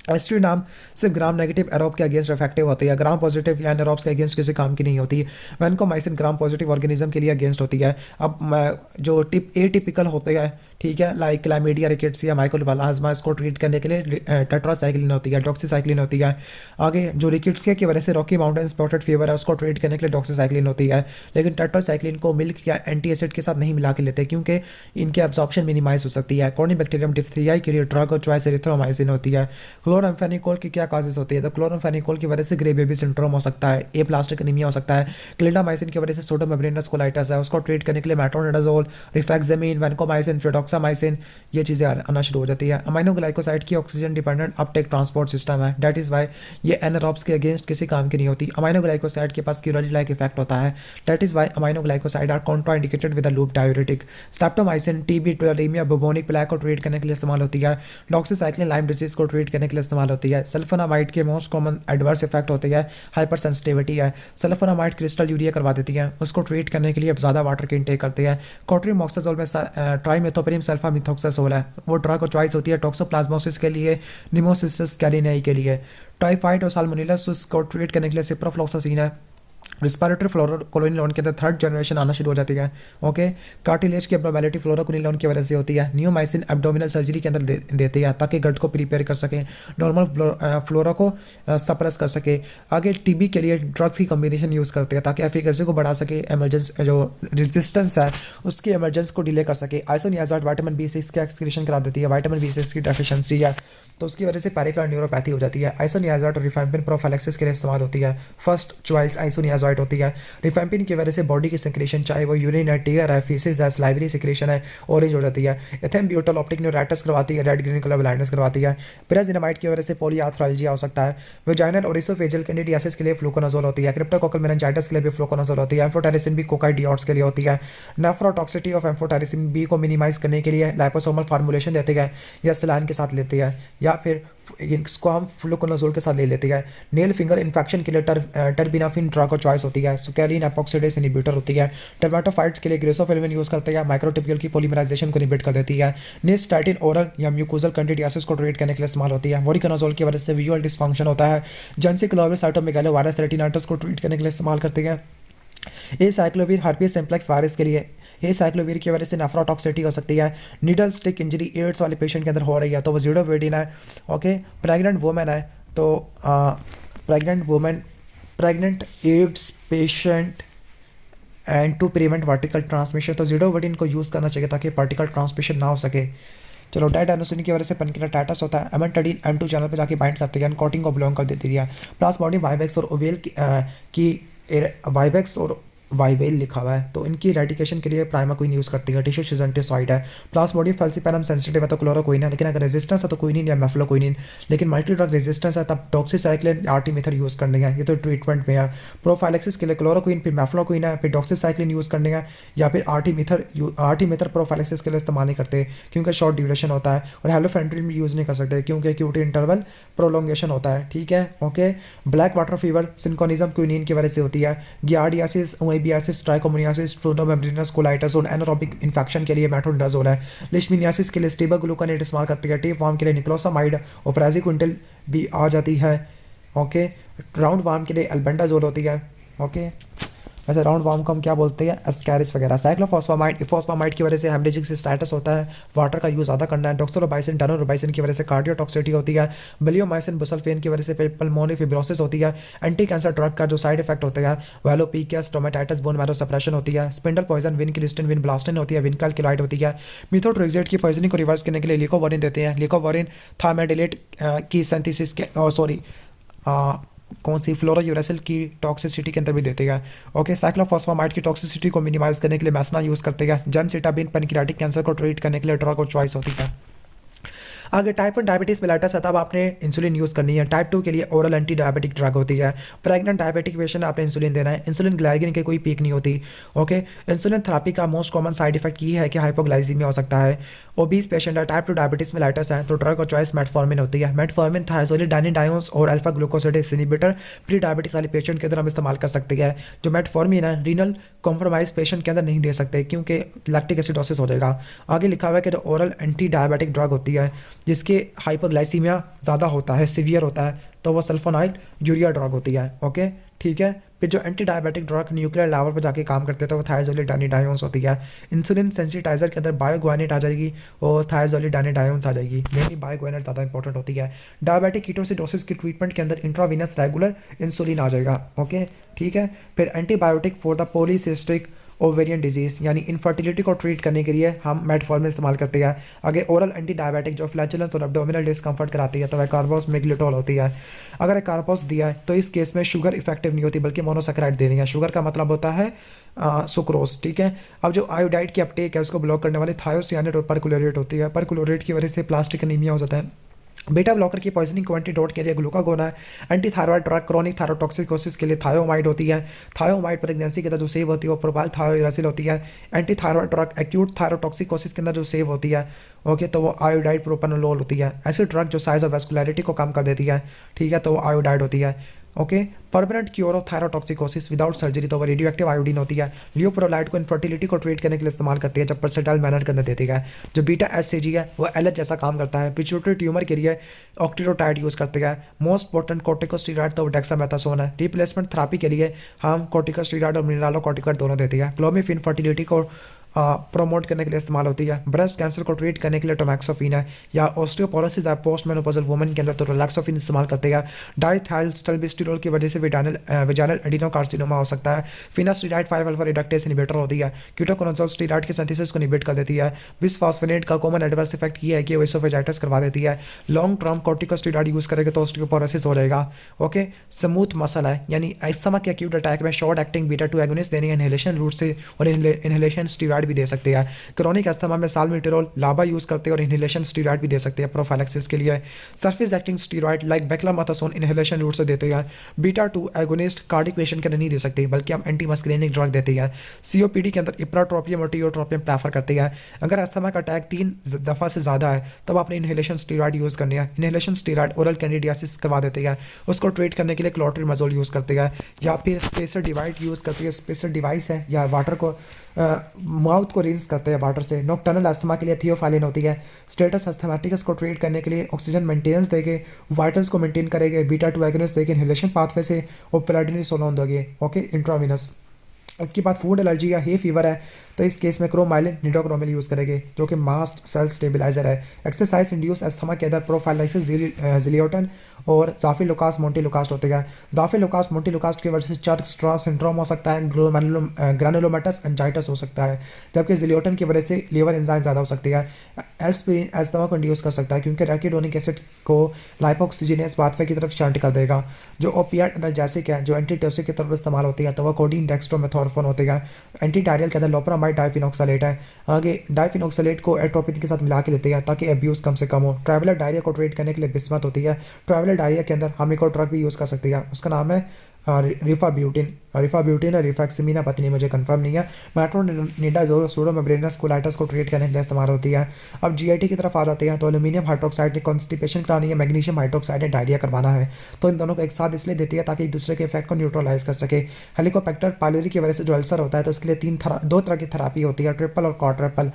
एस्ट्री नाम सिर्फ ग्राम नेगेटिव एरोब के अगेंस्ट इफेक्टिव होती है, ग्राम पॉजिटिव या एरोब्स के अगेंस्ट किसी काम की नहीं होती। वैनकोमाइसिन ग्राम पॉजिटिव ऑर्गेनिज्म के लिए अगेंस्ट होती है। अब जो एटिपिकल होते हैं, ठीक है, लाइक क्लैमिडिया, रिकेट्सिया, माइकोप्लाज्मा, इसको ट्रीट करने के लिए टेट्रासाइक्लिन होती है, डॉक्सीसाइक्लिन होती है। आगे जो रिकेट्सिया की वजह से रॉकी माउंटेन स्पॉटेड फीवर है, उसको ट्रीट करने के लिए डॉक्सीसाइक्लिन होती है। लेकिन टेट्रासाइक्लिन को मिल्क या एंटी एसिड के साथ नहीं मिला के लेते, क्योंकि इनकी एब्जॉर्प्शन मिनिमाइज हो सकती है। कॉर्निबैक्टीरियम डिप्थीरिया के लिए ड्रग और चॉइस एरिथ्रोमाइसिन होती है। क्लोराम्फेनिकोल की क्या काजेज होती है? तो क्लोराम्फेनिकोल की वजह से ग्रे बेबी सिंड्रोम हो सकता है, ए प्लास्टिक एनीमिया हो सकता है। क्लिंडामाइसिन की वजह से सोडोमेम्ब्रेनस कोलाइटिस है, उसको ट्रीट करने के लिए मेट्रोनिडाजोल, रिफैक्सामिन, वैनकोमाइसिन, फ्लोडोक्सामाइसिन, ये चीज़ें आना शुरू हो जाती है। अमाइनोग्लाइकोसाइड की oxygen dependent Uptake transport system है, दैट इज वाई ये एनारोब्स के अगेंस्ट किसी काम की नहीं होती। अमाइनोग्लाइकोसाइड के पास क्यूरेटिव लाइक इफेक्ट होता है, that is why aminoglycoside are contraindicated with a loop diuretic. Streptomycin TB, tularaemia, bubonic plague को ट्रीट करने के लिए इस्तेमाल होती है। डॉक्सीसाइक्लिन लाइम डिजीज को ट्रीट करने के लिए इस्तेमाल होती है। सल्फोनामाइड के मोस्ट कॉमन एडवर्स इफेक्ट होती है हाइपर सेंसिटिविटी है। सल्फोनामाइड क्रिस्टल यूरिया करवा देती है, उसको ट्रीट करने के लिए अब ज़्यादा वाटर की इनटेक करते हैं। कॉट्रीमॉक्साजोल में ट्राइमेथोपेरिम सल्फामिथोक्साजोल है, वो ड्रग को चॉइस होती है टॉक्सोप्लाज्मोसिस के लिए, निमोसिस कैलिनेई के लिए। टाइफाइड और साल्मोनेलासिस को ट्रीट करने के लिए सिप्रोफ्लॉक्सासिन है। रिस्पिरेटरी फ्लोरोक्विनोलोन के अंदर थर्ड जनरेशन आना शुरू हो जाती है। ओके, कार्टिलेज की एब्नॉर्मेलिटी फ्लोरोक्विनोलोन की वजह से होती है। नियोमाइसिन एब्डोमिनल सर्जरी के अंदर देते हैं ताकि गट को प्रिपेयर कर सके, नॉर्मल फ्लोरा को सप्रेस कर सके। आगे टीबी के लिए ड्रग्स की कॉम्बिनेशन यूज़ करते हैं ताकि एफिकेसी को बढ़ा सके, एमरजेंस जो रेजिस्टेंस है उसकी एमरजेंस को डिले कर सके। आइसोनियाजाइड विटामिन B6 का एक्सक्रीशन करा देती है, विटामिन B6 की डेफिशिएंसी है तो उसकी वजह से पेरिफेरल न्यूरोपैथी हो जाती है। आइसोनियाजाइड और रिफैम्पिन प्रोफाइलैक्सिस के लिए इस्तेमाल होती है। फर्स्ट चॉइस आइसोनियाजाइड होती है। रिफैम्पिन की वजह से बॉडी की सिक्रेशन, चाहे वो यूरिन है, टीयर है, फीसिस है, स्लाइवरी सिक्रेशन है, ऑरेंज हो जाती है। एथेम्ब्यूटल ऑप्टिक न्यूराइटिस करवाती है, रेड ग्रीन कलर ब्लाइंडनेस करवाती है। पिराजिनामाइड की वजह से पॉलीआर्थराल्जिया हो सकता है। वेजाइनल और इसोफेजियल कैंडिडियासिस के लिए फ्लूकोनाजोल होती है। क्रिप्टोकोकल मेनिंजाइटिस के लिए भी फ्लूकोनाजोल होती है। एम्फोटेरिसिन भी कोकाइडियोट्स के लिए होती है। नेफ्रोटॉक्सिटी ऑफ एम्फोटेरिसिन बी को मिनिमाइज करने के लिए लाइपोसोमल फार्मूलेशन देते हैं या सलाइन के साथ लेते हैं, या फिर इसको हम फ्लूकोनाजोल के साथ ले लेते हैं। नेल फिंगर इन्फेक्शन के लिए टर्बिनाफिन ड्रग को चॉइस होती है। सुकैलिन एपॉक्सीडेज इनहिबिटर होती है। टर्माटोफाइट्स के लिए ग्रेसोफिल्मिन यूज करते हैं, माइक्रोटिब्यूल की पॉलीमराइजेशन को इनहिबिट कर देती है। निस्टैटिन ओरल या म्यूकोजल कैंडिडियासिस को ट्रीट करने के लिए इस्तेमाल होती है। वोरिकोनाजोल की वजह से विजुअल डिसफंक्शन होता है। जेंसिक्लोविर साइटोमेगालोवायरस रेटिनाइटिस को ट्रीट करने के लिए इस्तेमाल करते हैं। ए साइक्लोविर हर्पिस सिम्प्लेक्स वायरस के लिए, ए साइक्लोविर की वजह से नेफ्रोटॉक्सिटी हो सकती है। नीडल स्टिक इंजरी एड्स वाले पेशेंट के अंदर हो रही है तो वो ज़िडोवेडिन है। ओके, प्रेग्नेंट वुमेन है तो pregnant AIDS patient and to prevent vertical transmission, तो ज़िडोवेडिन को यूज़ करना चाहिए ताकि वर्टिकल ट्रांसमिशन ना हो सके। चलो, डाइडानोसिन की वजह से पेनक्रियाटाइटिस होता है। एमेंटाडीन M2 चैनल पर जाके बाइंड करती है, कोटिंग को बिलोंग कर देती है। प्लाज्मोडियम वाइवेक्स और ओवेल की वाइवेक्स और वाइवेल लिखा हुआ है तो इनकी रेडिकेशन के लिए प्राइमाक्विन यूज़ करती है। टिश्यू सिजेंटिसाइड है। प्लाज्मोडियम फैल्सिपेरम सेंसिटिव है तो क्लोरोक्विन है, लेकिन अगर रेजिस्टेंस है तो क्विनिन या मेफ्लोक्विनिन। लेकिन मल्टी ड्रग रेजिस्टेंस है तब डॉक्सीसाइक्लिन आर्टिमिथर यूज़ करने हैं, ये तो ट्रीटमेंट में है। प्रोफाइलेक्सिस के लिए क्लोरोक्विन, फिर मेफ्लोक्विन है, फिर डॉक्सीसाइक्लिन यूज़ करने हैं, या फिर आर्टिमिथर प्रोफाइलेक्सिस के लिए इस्तेमाल नहीं करते क्योंकि शॉर्ट ड्यूरेशन होता है। और हेलोफेंट्रिन भी यूज़ नहीं कर सकते क्योंकि एक्यूट इंटरवल प्रोलोंगेशन होता है। ठीक है, okay. Black water fever cinchonism quinine की वजह से होती है। Giardiasis, amoebiasis, trichomoniasis, pseudomembranous colitis और एनारोबिक इन्फेक्शन के लिए मेट्रोनिडाजोल है। लिशमीनियासिस के लिए स्टेबाग्लूकानेट इस्तेमाल करती है। टेप वार्म के लिए निक्लोसामाइड और प्राजिक्विंटल भी आ जाती है। ओके, राउंड वार्म के लिए अल्बेंडाजोल होती है। ओके, वैसे राउंड वार्म को हम क्या बोलते हैं? एस्कैरिस वगैरह। साइक्लोफॉस्फामाइड, इफॉस्फामाइड की वजह से हेमरेजिक सिस्टाइटिस होता है, वाटर का यूज़ ज़्यादा करना है। डॉक्सोरोबाइसिन, डानोरोबाइसिन की वजह से कार्डियोटॉक्सिटी होती है। बिलियोमाइसिन, बुसल्फेन की वजह से पल्मोनरी फिब्रोसिस होती है। एंटी कैंसर ड्रग का जो साइड इफेक्ट होता है वेलोपीकिया, स्टोमेटाइटिस, बोन मैरो सप्रेशन होती है। स्पिंडल पॉइजन, विनक्रिस्टिन, विनब्लास्टिन होती है। विनकाल्किलाइड होती है। मिथोट्रेक्सेट की पॉइजनिंग को रिवर्स करने के लिए लिकोवरिन देते हैं। लिकोवरिन थाइमेडिलेट की सिंथेसिस के कौन सी फ्लोरोयूरेसिल की टॉक्सिसिटी के अंदर भी देते हैं। ओके, साइक्लोफॉस्फामाइड की टॉक्सिसिटी को मिनिमाइज करने के लिए मैसना यूज़ करते हैं। जेमसिटाबिन पैनक्रियाटिक कैंसर को ट्रीट करने के लिए ड्रग और चॉइस होती है। आगे टाइप 1 डायबिटीज़ मेलाइटस है तब आपने इंसुलिन यूज़ करनी है। टाइप 2 के लिए ओरल एंटी डायबिटिक ड्रग होती है। प्रेग्नेंट डायबिटिक पेशेंट आपने इंसुलिन देना है। इंसुलिन ग्लाइकिन की कोई पीक नहीं होती। ओके, इंसुलिन थेरेपी का मोस्ट कॉमन साइड इफेक्ट ये है कि हाइपोग्लाइसीमिया हो सकता है। ओबीस पेशेंट है, टाइप 2 डायबिटीज मेलाइटस है, तो ड्रग और चॉइस मेटफॉर्मिन होती है। मेटफॉर्मिन थाइजोलिडाइनिडायोन्स और alpha glucosidase inhibitor pre diabetes वाले पेशेंट के अंदर हम इस्तेमाल कर सकते हैं। जो मेटफॉर्मिन है रीनल कॉम्प्रोमाइज पेशेंट के अंदर नहीं दे सकते क्योंकि लैक्टिक एसिडोसिस हो जाएगा। आगे लिखा हुआ है कि जो ओरल एंटी डायबिटिक ड्रग होती है जिसके हाइपोग्लाइसीमिया ज़्यादा होता है, सीवियर होता है, तो वो सल्फोनाइल यूरिया ड्रग होती है। ओके ठीक है। फिर जो anti diabetic drug nuclear level पर जाके काम करते हैं तो वो थाइजोलिडाइनिडायोन्स होती है। इंसुलिन सेंसिटाइजर के अंदर बायोग्वानिट आ जाएगी और थाइजोलिडाइनिडायोन्स आ जाएगी। मेनली बायोग्वानिट ज़्यादा इंपॉर्टेंट होती है। डायबिटिक कीटोसिडोसिस की ट्रीटमेंट के अंदर इंट्रावीनस रेगुलर इंसुलिन आ जाएगा। ओके ठीक है। फिर antibiotic for the polycystic ovarian disease यानी इनफर्टिलिटी को ट्रीट करने के लिए हम मेटफॉर्मिन इस्तेमाल करते हैं। आगे ओरल एंटी डायबिटिक जो फ्लैचुलेंस और एब्डोमिनल डिस्कम्फर्ट कराती है तो वह कार्बोस मेग्लिटोल होती है। अगर एक कार्बोस दिया है तो इस केस में शुगर इफेक्टिव नहीं होती बल्कि मोनोसैकेराइड देनी है। शुगर का मतलब होता है सुक्रोज। ठीक है। अब जो आयोडाइड की अपटेक है उसको ब्लॉक करने वाली थायोसियानेट और परक्लोरेट होती है। परक्लोरेट की वजह से प्लास्टिक एनीमिया हो जाता है। बीटा ब्लॉकर की पॉइजनिंग को एंटीडोट के लिए ग्लूकागोन है। Anti thyroid drug chronic thyrotoxicosis के लिए थायोमाइड होती है। थायोमाइड प्रेगनेंसी के अंदर जो सेव होती है वो प्रोपाइल थायोइरासिल होती है। Anti thyroid drug acute thyrotoxicosis के अंदर जो सेव होती है ओके तो वो आयोडाइड प्रोपेनोलोल होती है। ऐसी ड्रग जो साइज ऑफ वेस्कुलरिटी को कम कर देती है ठीक है तो वो आयोडाइड होती है। Okay permanent cure of thyrotoxicosis without surgery तो वो रेडियोएक्टिव आयोडीन होती है। लियोप्रोलाइड को इनफर्टिलिटी को ट्रीट करने के लिए इस्तेमाल करती है जब परसेटाइल मैनर के अंदर देती है। जो बीटा एससीजी है वो एलएच जैसा काम करता है। पिट्यूटरी ट्यूमर के लिए ऑक्टीरोटाइड यूज करते हैं। मोस्ट पोटेंट कोर्टिकोस्टेरॉइड तो डेक्सामेथासोन है। रिप्लेसमेंट थेरेपी के लिए हम कोर्टिकोस्टेरॉइड और मिनरलोकॉर्टिकॉइड दोनों देती है। क्लोमिफिन फर्टिलिटी को प्रोमोट करने के लिए इस्तेमाल होती है। ब्रेस्ट कैंसर को ट्रीट करने के लिए टोमैक्सोफिन है। या ऑस्टियोपोरोसिस है पोस्ट मेनोपॉजल वुमेन के अंदर तो रिलैक्सोफिन इस्तेमाल करते हैं। डाइथाइलस्टल्बिस्टिरोल की वजह से विजाइनल एडिनोकार्सिनोमा हो सकता है। फिनास्टेराइड 5 अल्फा रिडक्टेस इनहिबिटर होती है। कीटोकोनाजोल स्टेरॉइड के सिंथेसिस को इनहिबिट कर देती है। बिसफॉस्फोनेट का कॉमन एडवर्स इफेक्ट ये है कि वो एसोफेजाइटिस करवा देती है। लॉन्ग टर्म कोर्टिकोस्टेरॉइड यूज करेंगे तो ऑस्टियोपोरोसिस हो जाएगा। ओके स्मूथ मसल है यानी अस्थमा के एक्यूट अटैक में शॉर्ट एक्टिंग बीटा 2 एगोनिस्ट देने इनहेलेशन रूट से और इनहेलेशन स्टेरॉइड भी दे सकते हैं। क्रोनिक अस्थमा में साल्मिटेरोल लाबा यूज करते हैं और इनहेलेशन स्टेरॉइड भी दे सकते हैं प्रोफाइलैक्सिस के लिए। Surface acting steroid like beclomethasone inhalation route से देते हैं। बीटा 2 एगोनिस्ट कार्डिक पेशेंट के अंदर नहीं दे सकते बल्कि हम एंटी मस्कुलिनिक ड्रग देते हैं। सीओपीडी के अंदर इप्राट्रोपियम और टीओट्रोपियम प्रेफर करते हैं। अगर अस्थमा का अटैक 3 दफा से ज्यादा है तब आपने इनहेलेशन स्टेरॉइड यूज करनी है। इनहेलेशन स्टेरॉइड ओरल कैंडिडियासिस करवा देते हैं। उसको ट्रीट करने के लिए क्लोट्रिमazole यूज करते हैं या फिर स्पेसर डिवाइस यूज करते हैं। स्पेसर डिवाइस है या वाटर को माउथ को रिंस करते हैं वाटर से। नॉक्टर्नल अस्थमा के लिए थियोफाइलिन होती है। स्टेटस अस्थमेटिकस को ट्रीट करने के लिए ऑक्सीजन मेंटेनेंस देंगे, वाइटल्स को मेंटेन करेंगे, बीटा 2 एगोनिस्ट देंगे इनहेलेशन पाथवे से और प्रेडिनिसोलोन दोगे ओके इंट्रावीनस। इसके बाद फूड एलर्जी या हे फीवर है तो इस केस में क्रोमाइलिन निडोक्रोमिल यूज़ करेंगे जो कि मास्ट सेल स्टेबलाइजर है। एक्सरसाइज इंड्यूस अस्थमा के अंदर प्रोफाइलाइसिस जिलियोटन और जाफिलोकास्ट मोंटिलोकास्ट होते हैं। जाफिलोकास्ट मोंटिलोकास्ट की वजह से चर्क स्ट्रा सिंड्रोम हो सकता है, ग्रैनुलोमेटस एंजाइटिस हो सकता है, जबकि जिलियोटन की वजह से लीवर एंजाइम ज़्यादा हो सकती है। एस्पिरिन अस्थमा को इंड्यूस कर सकता है क्योंकि रैकिडोनिक एसिड को लाइपोक्सिजिनेस पाथवे की तरफ शंट कर देगा। जो ओपियाइड एनाल्जेसिक है जो एंटीटोसिक की तरफ इस्तेमाल होती है तो वह कोडीन डेक्स्ट्रोमेथोर्फोन होते हैं। एंटी डायरियल के अंदर लोपरामाइड डाइफिनोक्सालेट है। आगे डाइफिनोक्सालेट को एट्रोपिन के साथ मिला के लेते हैं ताकि एब्यूज कम से कम हो। ट्रैवलर डायरिया को ट्रीट करने के लिए बिस्मत होती है। ट्रैवलर डायरिया के अंदर हम एक और ड्रग भी यूज़ कर सकते हैं, उसका नाम है रिफाब्यूटिन है रिफैक्सिमिन है, पता नहीं मुझे कंफर्म नहीं है। मेट्रोनिडाजोल सूडोमेब्रेनस कोलाइटिस को ट्रीट करने के लिए इस्तेमाल होती है। अब जीआईटी की तरफ आ जाते हैं तो एल्यूमिनियम हाइड्रोक्साइड ने कॉन्स्टिपेशन करानी है, मैग्नीशियम हाइड्रोक्साइड ने डायरिया करवाना है। तो इन दोनों को एक साथ इसलिए देती है ताकि एक दूसरे के इफेक्ट को न्यूट्रलाइज कर सके। हेलिकोबैक्टर पायलोरी की वजह से जो अल्सर होता है तो उसके लिए दो तरह की थेरापी होती है, ट्रिपल और क्वाड्रपल।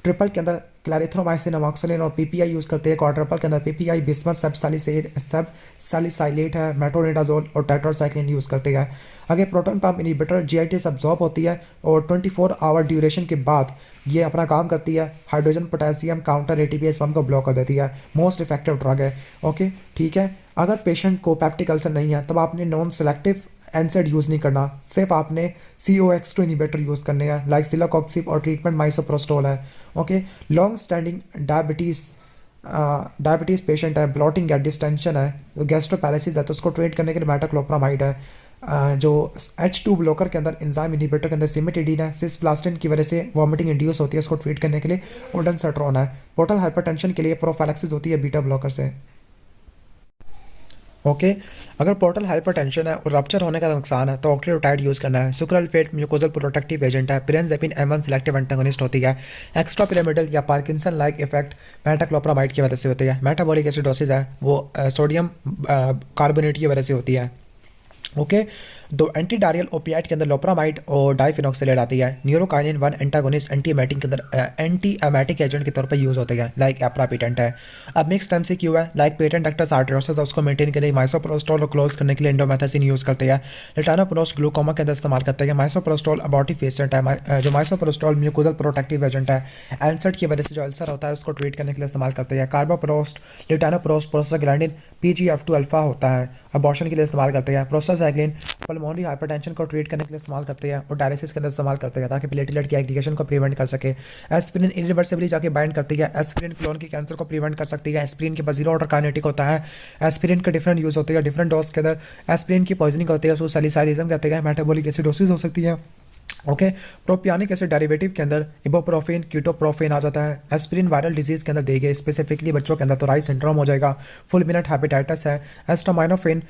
ट्रिपल के अंदर क्लैरिथ्रोमाइसिन अमोक्सिलिन और पीपीआई यूज़ करते हैं। क्वाड्रपल के अंदर पीपीआई बिस्मथ सबसैलिसाइलेट है, मेट्रोनिडाजोल और टेट्रासाइक्लिन यूज़ करते हैं। आगे प्रोटॉन पंप इनहिबिटर जीआईटी से अब्जॉर्ब होती है और 24 आवर ड्यूरेशन के बाद ये अपना काम करती है। Hydrogen potassium counter ATPase pump को ब्लॉक कर देती है। मोस्ट इफेक्टिव ड्रग है ओके ठीक है। अगर पेशेंट को पेप्टिक अल्सर नहीं है तब आपने नॉन सेलेक्टिव एनसेड यूज़ नहीं करना, सिर्फ आपने CO-X2 इनहिबिटर यूज़ करने हैं लाइक सिलाकॉक्सिब और ट्रीटमेंट माइसोप्रोस्टोल है okay. Long standing diabetes patient है, ब्लॉटिंग है, डिस्टेंशन है, गैस्ट्रोपैरालिसिस है तो उसको ट्रीट करने के लिए मेटाक्लोप्रामाइड है। जो H2 ब्लॉकर के अंदर एंजाइम इनहिबिटर के अंदर सिमेटिडीन है। सिस्प्लास्टिन की वजह से वॉमिटिंग इंड्यूस होती है, उसको ट्रीट करने के लिए ओडेनसेट्रॉन है। पोर्टल हाइपरटेंशन के लिए प्रोफाइलैक्सिस होती है बीटा ब्लॉकर से। ओके। अगर पोर्टल हाइपरटेंशन है और रप्चर होने का नुकसान है तो ऑक्सीडाइड यूज़ करना है। सुक्रलफेट म्यूकोजल प्रोटेक्टिव एजेंट है। पिरेंजेपिन M1 सिलेक्टिव एंटागोनिस्ट होती है। एक्स्ट्रा पिरामिडल या पार्किंसन लाइक इफेक्ट मेटाक्लोप्रामाइड की वजह से होती है। मेटाबॉलिक एसिडोसिस है वो सोडियम कार्बोनेट की वजह से होती है। ओके। दो एंटी डायरियल ओपियाइड के अंदर लोप्रामाइड और डाइफिनॉक्सिलेट आती है। न्यूरोकाइनिन 1 एंटागोनिस्ट एंटी एमेटिक के अंदर एंटी एमेटिक एजेंट के तौर पर यूज़ होते हैं लाइक एप्रापिटेंट है। अब मिक्स टाइम से क्यों है लाइक पेटेंट एक्टर्स आर्टेरोसिस उसको मेंटेन के लिए माइसोप्रोस्टोल और क्लोज करने के लिए इंडोमेथासिन यूज़ करते हैं। लेटानोप्रोस्ट ग्लूकोमा के अंदर इस्तेमाल करते हैं। माइसोप्रोस्टोल अबॉर्टिफेसेंट है जो माइसोप्रोस्टोल म्यूकोजल प्रोटेक्टिव एजेंट है। एल्सर की वजह से जो अल्सर होता है उसको ट्रीट करने के लिए इस्तेमाल करते हैं। कार्बोप्रोस्ट लेटानोप्रोस्ट प्रोस्टाग्लैंडिन PGF2 अल्फा होता है अबॉर्शन के लिए इस्तेमाल करते हैं। प्रोस्टासाइक्लिन पल्मोनरी हाइपरटेंशन को ट्रीट करने के लिए इस्तेमाल करते हैं और डायलिसिस के अंदर इस्तेमाल करते हैं ताकि प्लेटलेट की एग्रीगेशन को प्रिवेंट कर सके। एस्पिरिन इरिवर्सिबली जाके बाइंड करती है। एस्पिरिन क्लोन की कैंसर को प्रिवेंट कर सकती है। एस्पिरिन के पास जीरो ऑर्डर काइनेटिक होता है। एस्पिरिन के डिफरेंट यूज होते हैं डिफरेंट डोज के अंदर। एस्पिरिन की पॉइजनिंग होती है उसको सैलिसाइलिज्म कहते हैं। मेटाबॉलिक एसिडोसिस हो सकती है। ओके। प्रोपियानिक एसिड डेरिवेटिव के अंदर इबोप्रोफेन कीटोप्रोफेन आ जाता है। एस्पिरिन वायरल डिजीज के अंदर दी गई स्पेसिफिकली बच्चों के अंदर तो राइस सिंड्रोम हो जाएगा। फुलमिनेंट हेपेटाइटिस है। एस्टामाइनोफेन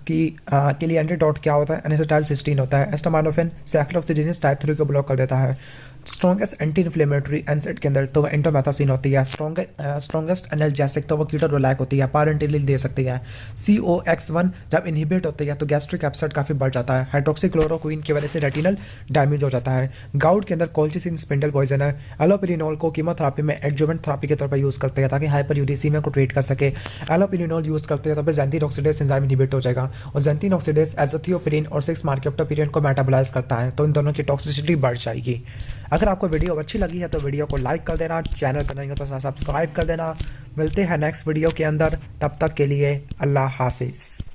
के लिए एंटीडोट क्या होता है एनेसिटाइलसिस्टीन होता है। एस्टामाइनोफेन साइक्लोऑक्सीजिनेस टाइप 3 को ब्लॉक कर देता है। स्ट्रॉन्गेस्ट एंटी इन्फ्लेमेटरी एनसेड के अंदर तो वह एंटोमेथासिन होती है। स्ट्रॉन्गेस्ट एनाल्जेसिक तो वो कीटोरोलैक होती है पारेंटिलिल दे सकती है। COX1 जब इनहिबिट होती है तो गैस्ट्रिक अपसेट काफ़ी बढ़ जाता है। हाइड्रोक्सीक्लोरोक्विन की वजह से रेटिनल डैमेज हो जाता है। गाउट के अंदर कोल्चिसिन स्पिंडल पॉइजन है। एलोपिरिनोल को कीमोथेरापी में एडजुवेंट थेरापी के तौर पर यूज़ करते हैं ताकि हाइपरयूरिसीमिया को ट्रीट कर सके। एलोपिरिनोल यूज़ करते हैं तो फिर ज़ैंथीन ऑक्सीडेज एंजाइम इनहिबिट हो जाएगा और ज़ैंथीन ऑक्सीडेज एजोथियोपिरिन और 6 मार्केप्टोपिरिन को मेटाबोलाइज करता है तो इन दोनों की टॉक्सिसिटी बढ़ जाएगी। अगर आपको वीडियो अच्छी लगी है तो वीडियो को लाइक कर देना। चैनल पर नहीं हो तो सब्सक्राइब कर देना। मिलते हैं नेक्स्ट वीडियो के अंदर। तब तक के लिए अल्लाह हाफिज़।